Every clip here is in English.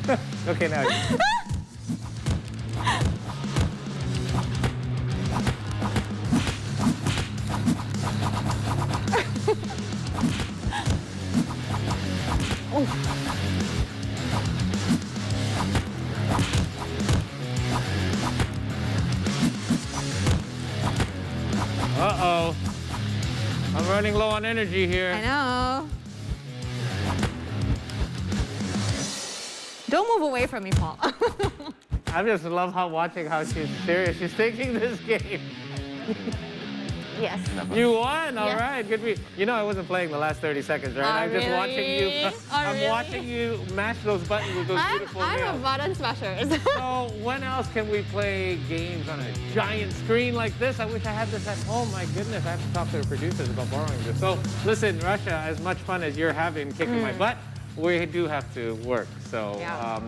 Okay, now. Uh-oh. I'm running low on energy here. I know. Don't move away from me, Paul. I just love watching how she's serious. She's taking this game. Yes. You won. All Yeah. right. Good. You know, I wasn't playing the last 30 seconds, right? Oh, I'm just really? watching you. Oh, I'm really? watching you mash those buttons with those beautiful I'm a nails. button smasher. So when else can we play games on a giant screen like this? I wish I had this at home. My goodness, I have to talk to the producers about borrowing this. So listen, Russia, as much fun as you're having kicking my butt, we do have to work. So Yeah.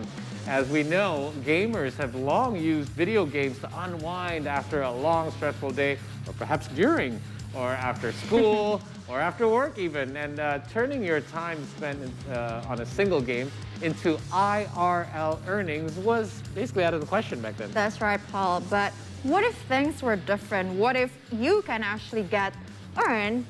as we know, gamers have long used video games to unwind after a long, stressful day, or perhaps during or after school or after work even. And turning your time spent on a single game into IRL earnings was basically out of the question back then. That's right, Paul. But what if things were different? What if you can actually earn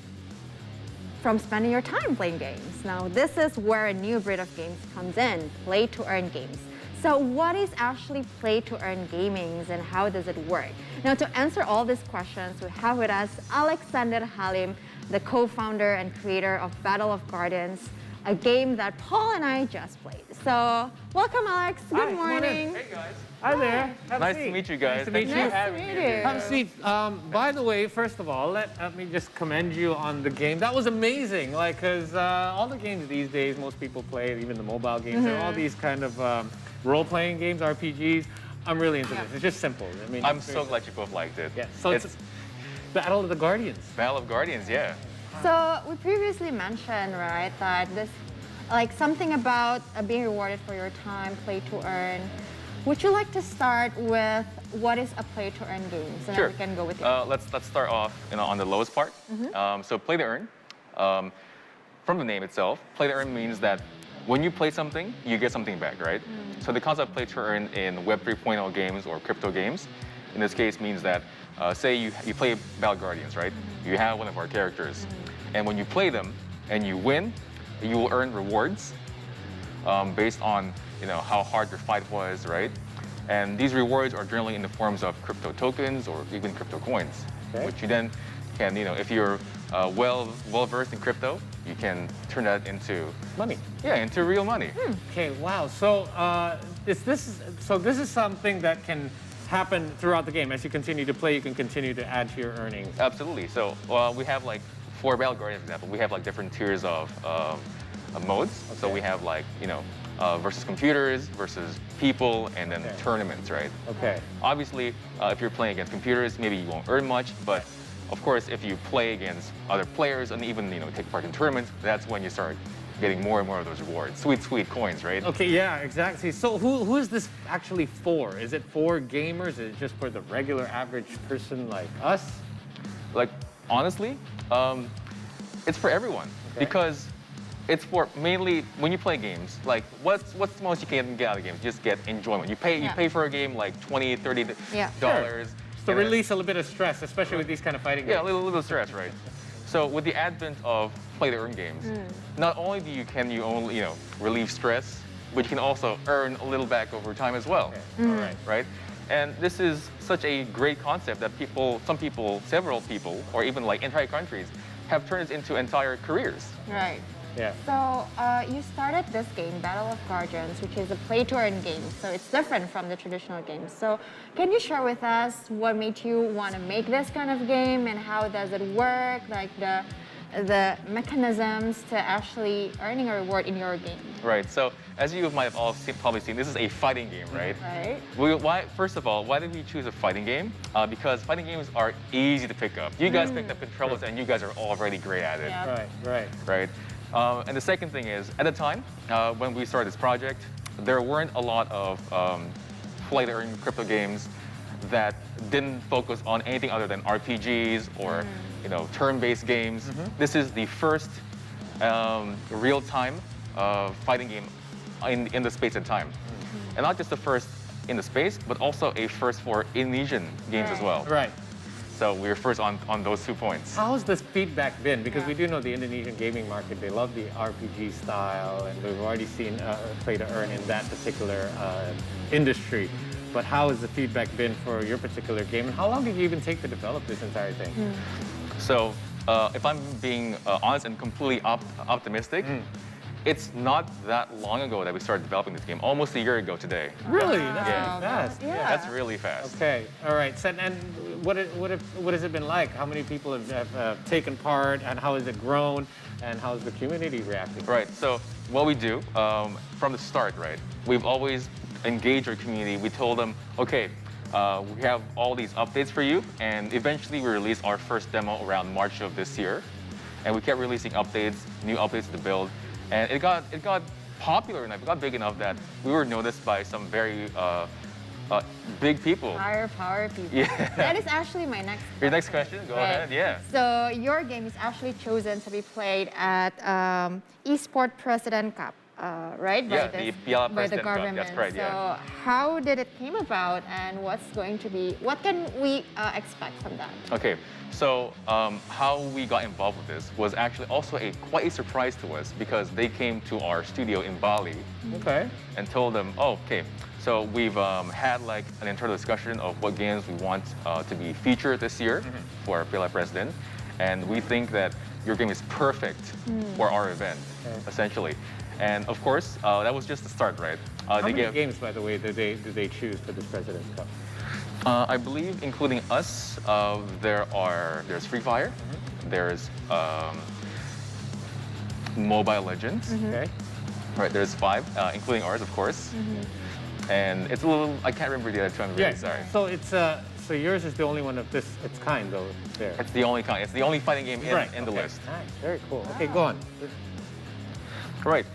from spending your time playing games? Now, this is where a new breed of games comes in, play-to-earn games. So what is actually play-to-earn gaming and how does it work? Now, to answer all these questions, we have with us Alexander Halim, the co-founder and creator of Battle of Guardians, a game that Paul and I just played. So, welcome, Alex. Good Hi, come on in. morning. Hey guys. Hi there. Have a Nice seat. to meet you guys. Nice to meet you. Nice to meet you. Have a seat. By the way, first of all, let me just commend you on the game. That was amazing. Like, because all the games these days, most people play, even the mobile games, and all these kind of role-playing games, RPGs. I'm really into this. It's just simple. I mean, I'm it's so very glad you both liked it. Yeah. So it's Battle of the Guardians. Battle of Guardians, yeah. So we previously mentioned, right, that this, like something about being rewarded for your time, play to earn. Would you like to start with what is a play to earn game? So Sure. then we can go with it. Let's start off on the lowest part. So play to earn. From the name itself, play to earn means that when you play something, you get something back, right? So the concept of play to earn in Web 3.0 games or crypto games, in this case means that, say you play Battle Guardians, right? You have one of our characters. And when you play them and you win, you will earn rewards based on how hard your fight was, right? And these rewards are generally in the forms of crypto tokens or even crypto coins, which you then can, if you're well versed in crypto, you can turn that into Money. Yeah, into real money. Okay, wow. So this is something that can happen throughout the game. As you continue to play, you can continue to add to your earnings. Absolutely. So we have for Battle Guardian, for example, we have different tiers of modes. So we have versus computers, versus people, and then tournaments, right? Okay. Obviously, if you're playing against computers, maybe you won't earn much, but of course, if you play against other players and even take part in tournaments, that's when you start getting more and more of those rewards. Sweet, sweet coins, right? Okay, yeah, exactly. So who is this actually for? Is it for gamers? Is it just for the regular average person like us? Honestly, it's for everyone because it's for mainly when you play games. What's the most you can get out of games? Just get enjoyment. You pay for a game like $20, $30 dollars. To release a little bit of stress, especially with these kind of fighting games. Yeah, a little bit of stress, right? So with the advent of play-to-earn games, not only can you only relieve stress, but you can also earn a little back over time as well. Okay. All right. Right? And this is such a great concept that several people, or even entire countries, have turned it into entire careers. Right. Yeah. So you started this game, Battle of Guardians, which is a play-to-earn game. So it's different from the traditional games. So can you share with us what made you want to make this kind of game and how does it work? Like the mechanisms to actually earning a reward in your game. Right. So as you might have all probably seen, this is a fighting game, right? Right. First of all, why did we choose a fighting game? Because fighting games are easy to pick up. You guys picked up controllers and you guys are already great at it. Yeah. Right. And the second thing is, at the time, when we started this project, there weren't a lot of play-to-earn crypto games that didn't focus on anything other than RPGs or turn-based games. This is the first real-time fighting game in the space and time. and not just the first in the space, but also a first for Indonesian games as Right. well. Right. So we're first on those 2 points. How has this feedback been? Because Yeah. we do know the Indonesian gaming market, they love the RPG style, and we've already seen Play to Earn in that particular industry. But how has the feedback been for your particular game? And how long did you even take to develop this entire thing? So if I'm being honest and completely optimistic, it's not that long ago that we started developing this game. Almost a year ago today. Really? That's Yeah. pretty fast. Yeah. That's really fast. Okay, all right. So, and what has it been like? How many people have taken part, and how has it grown, and how is the community reacting? Right. So what we do from the start, right? We've always engaged our community. We told them, okay, we have all these updates for you, and eventually we released our first demo around March of this year, and we kept releasing updates, new updates to the build, and it got popular enough, it got big enough that we were noticed by some very big people. Higher power people. Yeah. That is actually my next Your next question? Go Right. ahead. Yeah. So your game is actually chosen to be played at Esport President Cup, right? Yeah, the Piala by the President Cup, government. that's right, So yeah. how did it came about, and what can we expect from that? Okay, so how we got involved with this was actually also quite a surprise to us because they came to our studio in Bali Okay. and told them, oh, okay, so we've had like an internal discussion of what games we want to be featured this year for Piala President, and we think that your game is perfect for our event, essentially. And of course, that was just the start, right? How many games, by the way, do they choose for this President's Cup? I believe, including us, there's Free Fire, there's Mobile Legends, Okay. right? There's 5, including ours, of course. And it's a little, I can't remember the other two. I'm really sorry. So it's so yours is the only one of its kind, though. There. It's the only kind. It's the only fighting game in the okay. list. Nice. Very cool. Okay, go on. Right.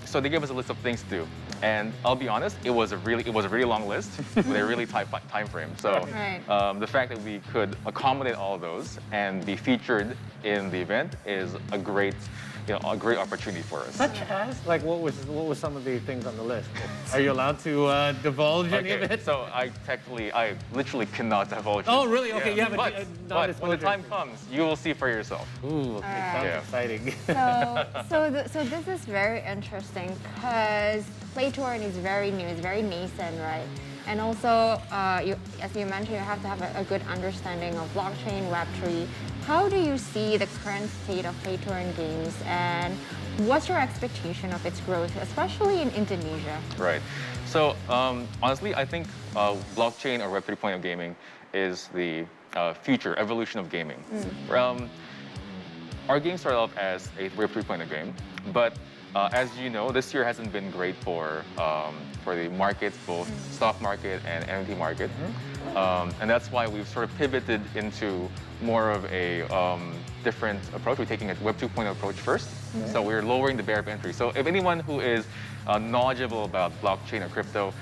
So they gave us a list of things to do, and I'll be honest, it was a really long list with a really tight time frame. So Right. the fact that we could accommodate all of those and be featured in the event is a great opportunity for us. Such as, like, what was some of the things on the list? Are you allowed to divulge any of Okay, it? so I literally cannot divulge. Oh, it. really? Okay, yeah, but, but when the non-disclosure. time comes, you will see for yourself. Ooh, okay, sounds Yeah. exciting. So this is very interesting because Play to Earn is very new, it's very nascent, right? And also, as you mentioned, you have to have a good understanding of blockchain, Web3. How do you see the current state of Play to Earn games, and what's your expectation of its growth, especially in Indonesia? Right. So honestly, I think blockchain or Web 3.0 gaming is the future evolution of gaming. Our game started off as a Web 3.0 game, but as you know, this year hasn't been great for the markets, both stock market and NFT market, and that's why we've sort of pivoted into more of a different approach. We're taking a Web 2.0 approach first, so we're lowering the barrier of entry. So if anyone who is knowledgeable about blockchain or crypto,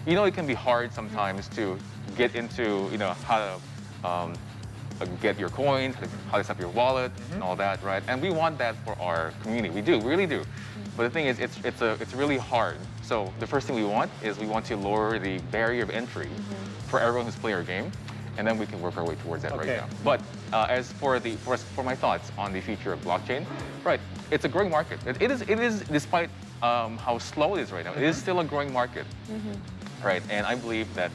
you know it can be hard sometimes to get into how to get your coins, how to set up your wallet, and all that, right? And we want that for our community. We do, we really do. But the thing is, it's really hard. So the first thing we want to lower the barrier of entry for everyone who's playing our game, and then we can work our way towards that right now. But as for my thoughts on the future of blockchain, right? It's a growing market. It is despite how slow it is right now. It is still a growing market, right? And I believe that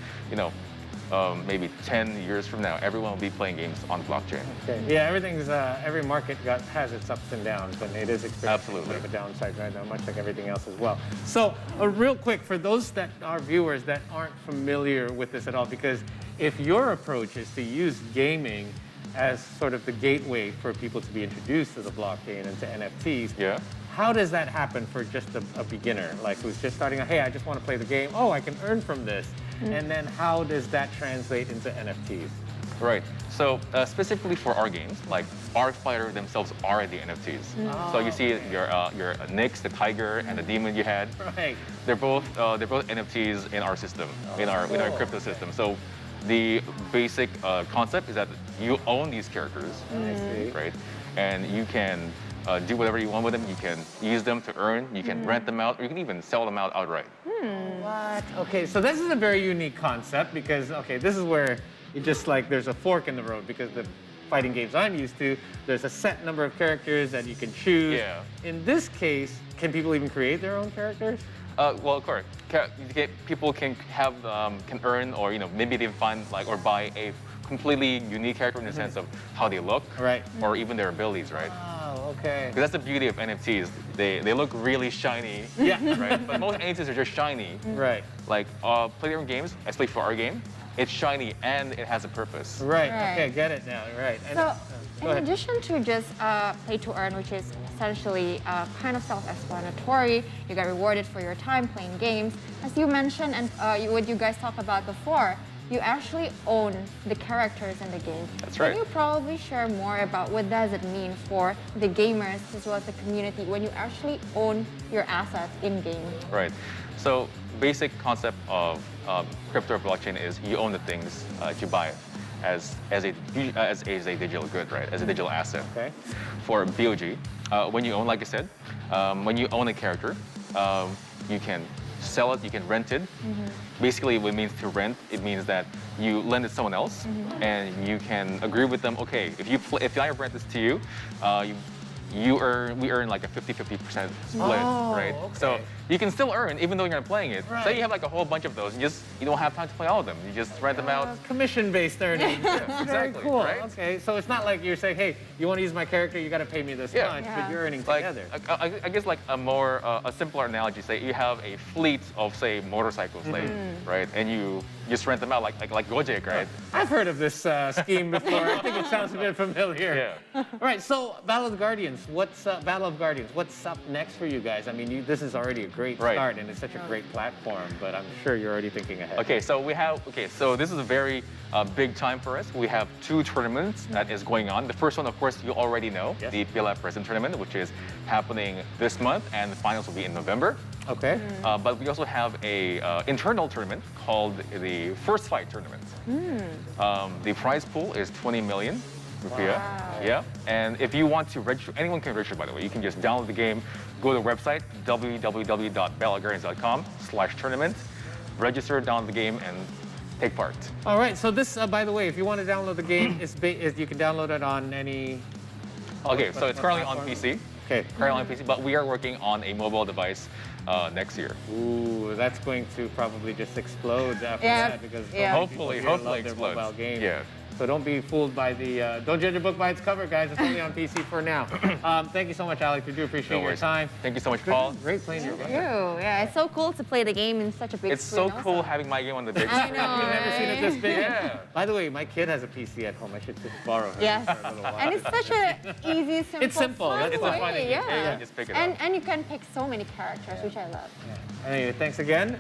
maybe 10 years from now, everyone will be playing games on blockchain. Okay. Yeah, every market has its ups and downs, and it is experiencing Absolutely. a downside right now, much like everything else as well. So, real quick, for those that are viewers that aren't familiar with this at all, because if your approach is to use gaming as sort of the gateway for people to be introduced to the blockchain and to NFTs, Yeah. how does that happen for just a beginner, like who's just starting out? Hey, I just want to play the game. Oh, I can earn from this. And then how does that translate into NFTs? Right. So specifically for our games, like our fighter themselves are the NFTs. So you see your Nyx, the tiger, and the demon you had. Right. They're both NFTs in our system, in our crypto system. So the basic concept is that you own these characters, I see. right? And you can do whatever you want with them. You can use them to earn. You can rent them out, or you can even sell them out outright. What? Okay, so this is a very unique concept because, okay, this is where it just like there's a fork in the road because the fighting games I'm used to, there's a set number of characters that you can choose. Yeah. In this case, can people even create their own characters? Well, of course, people can have can earn, or maybe they find or buy a completely unique character in the sense of how they look, Right. or even their abilities, right? Oh, okay. 'Cause that's the beauty of NFTs. They look really shiny, Yeah. right? But most NFTs are just shiny. Right. Like play your own games, especially for our game, it's shiny and it has a purpose. Right. Right. Okay, get it now. Right. And, So, go in ahead. addition to just play to earn, which is essentially kind of self-explanatory, you get rewarded for your time playing games. As you mentioned, and what you guys talked about before, you actually own the characters in the game. That's right. Can you probably share more about what does it mean for the gamers as well as the community when you actually own your assets in game? Right. So basic concept of crypto or blockchain is you own the things you buy as a digital good, right? As a digital asset. Okay. For BOG, when you own, like I said, when you own a character, you can sell it, you can rent it. Basically, what it means to rent, it means that you lend it to someone else, and you can agree with them. Okay, if I rent this to you, we earn like a 50-50% split, Oh, right? okay. So you can still earn even though you're not playing it. Right. Say you have like a whole bunch of those, you don't have time to play all of them. You just rent them out. Commission-based earnings. Very exactly, cool. right? Okay, so it's not like you're saying, hey, you want to use my character, you got to pay me this Yeah. much, Yeah. but you're earning Like, together. I guess like a simpler analogy, say you have a fleet of say motorcycles, right? And you just rent them out like Gojek, right? I've heard of this scheme before. I think it sounds a bit familiar. Yeah. All right, so Battle of Guardians. What's up next for you guys? I mean, this is already a great Right. start, and it's such a great platform. But I'm sure you're already thinking ahead. Okay, so this is a very big time for us. We have 2 tournaments that is going on. The first one, of course, you already know, Yes. the PLF President Tournament, which is happening this month, and the finals will be in November. Okay. But we also have a internal tournament called the First Fight Tournament. The prize pool is 20 million rupiah. Wow. Yeah, and if you want to register, anyone can register, by the way. You can just download the game, go to the website, www.battleguardians.com/tournament, register, download the game, and take part. All right. So this, by the way, if you want to download the game, you can download it on any. Okay, so it's currently on platform? PC. Okay. Currently on PC, but we are working on a mobile device next year. Ooh, that's going to probably just explode after Yeah. that because Yeah. Hopefully love their explodes. mobile games. Yeah. So don't be fooled by the. Don't judge a book by its cover, guys. It's only on PC for now. Thank you so much, Alex. We do appreciate No your worries. time. Thank you so much, Paul. Great playing your Thank you. Yeah, it's so cool to play the game in such a big It's screen so cool also. having my game on the big I screen. know. You've never seen it this big. Yeah. By the way, my kid has a PC at home. I should just borrow her Yes. for a little while. And it's such a easy, simple, It's simple. fun It's a way. fun game. Yeah. Yeah, just pick it up. And you can pick so many characters, which I love. Anyway, thanks again.